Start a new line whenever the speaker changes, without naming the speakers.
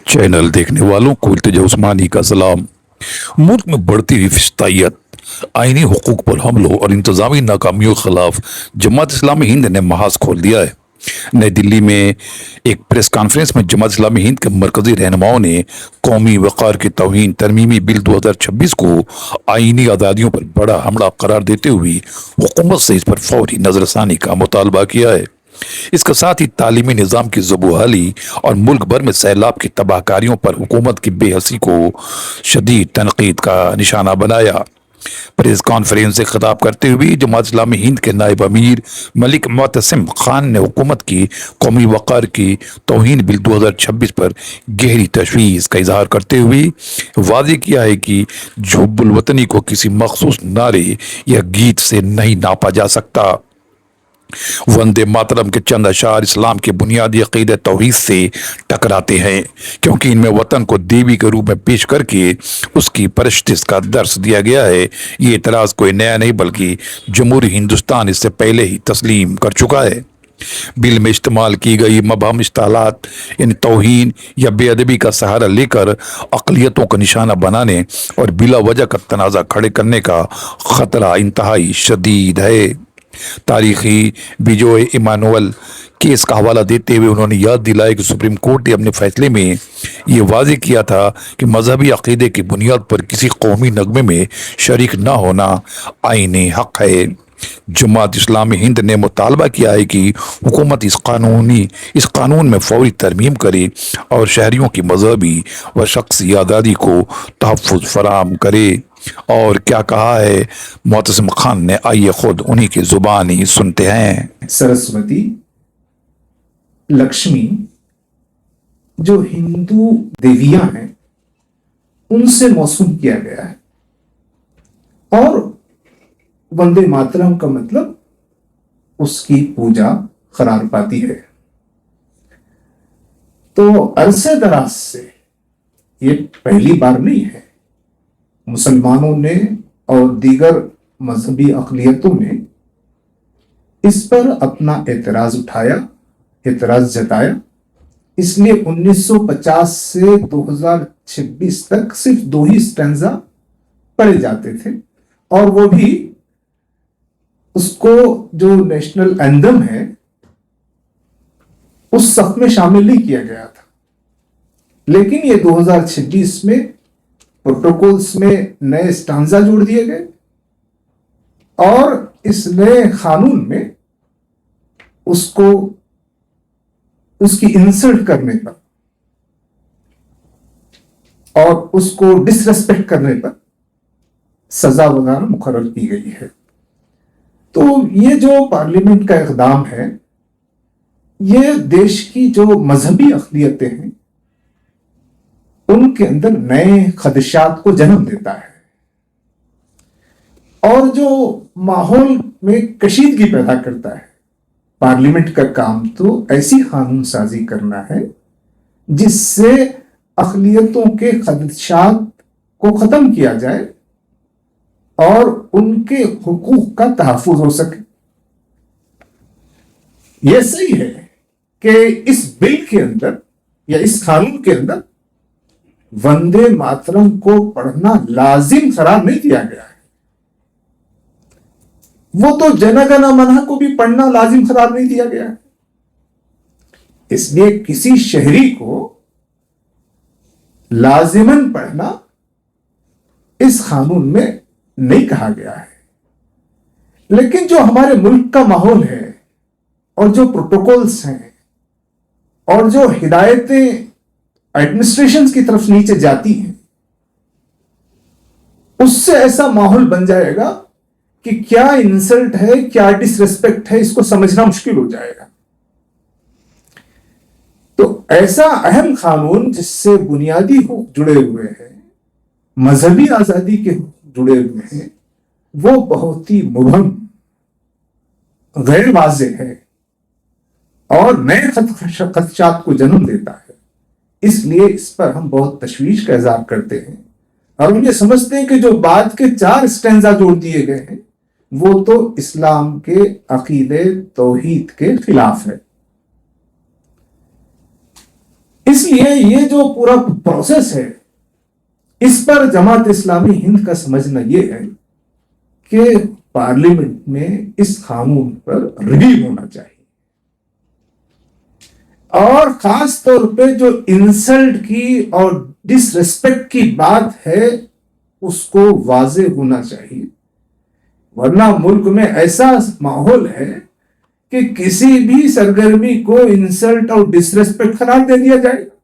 Channel देखने वालों को इल्तिजा उस्मानी का सलाम। मुल्क में बढ़ती हुई फिस्तायत, आईनी हुकूक पर हमलों और इंतजामी नाकामियों के खिलाफ जमात इस्लामी हिंद ने महाज खोल दिया है। नई दिल्ली में एक प्रेस कॉन्फ्रेंस में जमात इस्लामी हिंद के मरकजी रहनुमाओं ने कौमी वक़ार की तौहीन तरमीमी बिल 2026 को आईनी आज़ादियों पर बड़ा हमला करार देते हुए हुकूमत से इस पर फौरी नजरसानी का मुतालबा किया है। इसके साथ ही तालीमी निज़ाम की ज़बूहाली और मुल्क भर में सैलाब की तबाहकारियों पर हुकूमत की बेहसी को शदीद तनकीद का निशाना बनाया। प्रेस कॉन्फ्रेंस से खिताब करते हुए जमात इस्लामी हिंद के नायब अमीर मलिक मोतसिम खान ने हुकूमत की कौमी वक़ार की तौहीन बिल 2026 पर गहरी तशवीश का इजहार करते हुए वाज़ेह किया है कि हुब्बुल वतनी को किसी मखसूस नारे या गीत से नहीं नापा जा सकता। वंदे मातरम के चंद अशार इस्लाम के बुनियादी अकीदे तौहीद से टकराते हैं, क्योंकि इनमें वतन को देवी के रूप में पेश करके उसकी परस्तिश का दर्स दिया गया है। ये एतराज़ कोई नया नहीं बल्कि जमहूरी हिंदुस्तान इससे पहले ही तस्लीम कर चुका है। बिल में इस्तेमाल की गई मबहम इस्तालात यानी तौहीन या बेअदबी का सहारा लेकर अक़लियतों का निशाना बनाने और बिला वजह का तनाज़ा खड़े करने का ख़तरा इंतहाई शदीद है। तारीखी बिजोए इमानुअल केस का हवाला देते हुए उन्होंने याद दिलाया कि सुप्रीम कोर्ट ने अपने फैसले में ये वाज़ेह किया था कि मजहबी अक़ीदे की बुनियाद पर किसी कौमी नगमे में शरीक न होना आईनी हक़ है। जमात इस्लामी हिंद ने मुतालबा किया है कि हुकूमत इस कानून में फौरी तरमीम करे और शहरियों की मजहबी व शख्सी आज़ादी को तहफ़्फ़ुज़ फराहम करे। और क्या कहा है मोतसिम खान ने, आइए खुद उन्हीं की जुबान ही सुनते हैं।
सरस्वती, लक्ष्मी जो हिंदू देवियां हैं उनसे मौसूम किया गया है, और वंदे मातरम का मतलब उसकी पूजा करार पाती है। तो अरसे दराज से ये पहली बार नहीं है, मुसलमानों ने और दीगर मजहबी अक़लियतों ने इस पर अपना एतराज उठाया, एतराज जताया। इसलिए 1950 से 2026 तक सिर्फ 2 ही स्टैंजा पढ़े जाते थे, और वो भी उसको जो नेशनल एंथम है उस सफ में शामिल नहीं किया गया था। लेकिन ये 2026 में प्रोटोकॉल्स में नए स्टांजा जोड़ दिए गए, और इस नए कानून में उसको उसकी इंसल्ट करने पर और उसको डिसरेस्पेक्ट करने पर सजा वगैरह मुकर्रर की गई है। तो ये जो पार्लियामेंट का इक़दाम है, ये देश की जो मजहबी अक़लियतें हैं उनके अंदर नए खदशात को जन्म देता है, और जो माहौल में कशीदगी पैदा करता है। पार्लियामेंट का काम तो ऐसी कानून साजी करना है जिससे अक़लियतों के खदशात को ख़त्म किया जाए और उनके हुकूक का तहफ़्फ़ुज़ हो सके। यह सही है कि इस बिल के अंदर या इस कानून के अंदर वंदे मातरम को पढ़ना लाजिम करार नहीं दिया गया है। वो तो जन गण मन को भी पढ़ना लाजिम करार नहीं दिया गया है। इसलिए किसी शहरी को लाजिमन पढ़ना इस कानून में नहीं कहा गया है। लेकिन जो हमारे मुल्क का माहौल है और जो प्रोटोकॉल्स हैं और जो हिदायतें एडमिनिस्ट्रेशन की तरफ नीचे जाती हैं, उससे ऐसा माहौल बन जाएगा कि क्या इंसल्ट है, क्या डिसरेस्पेक्ट है, इसको समझना मुश्किल हो जाएगा। तो ऐसा अहम कानून जिससे बुनियादी हुकूक जुड़े हुए हैं, मजहबी आजादी के जुड़े हुए हैं, वो बहुत ही मुबहम, गैर वाज़ेह है और नए खदशात को जन्म देता है। इसलिए इस पर हम बहुत तशवीश का इज़हार करते हैं, और हम ये समझते हैं कि जो बाद के 4 स्टैंजा जोड़ दिए गए हैं वो तो इस्लाम के अकीदे तौहीद के खिलाफ है। اس لیے یہ جو پورا پروسیس ہے اس پر جماعت اسلامی ہند کا سمجھنا یہ ہے کہ پارلیمنٹ میں اس قانون پر ریویو ہونا چاہیے، اور خاص طور پہ جو انسلٹ کی اور ڈس ریسپیکٹ کی بات ہے اس کو واضح ہونا چاہیے، ورنہ ملک میں ایسا ماحول ہے کہ کسی بھی سرگرمی کو انسلٹ اور ڈس ریسپیکٹ قرار دے دیا جائے گا۔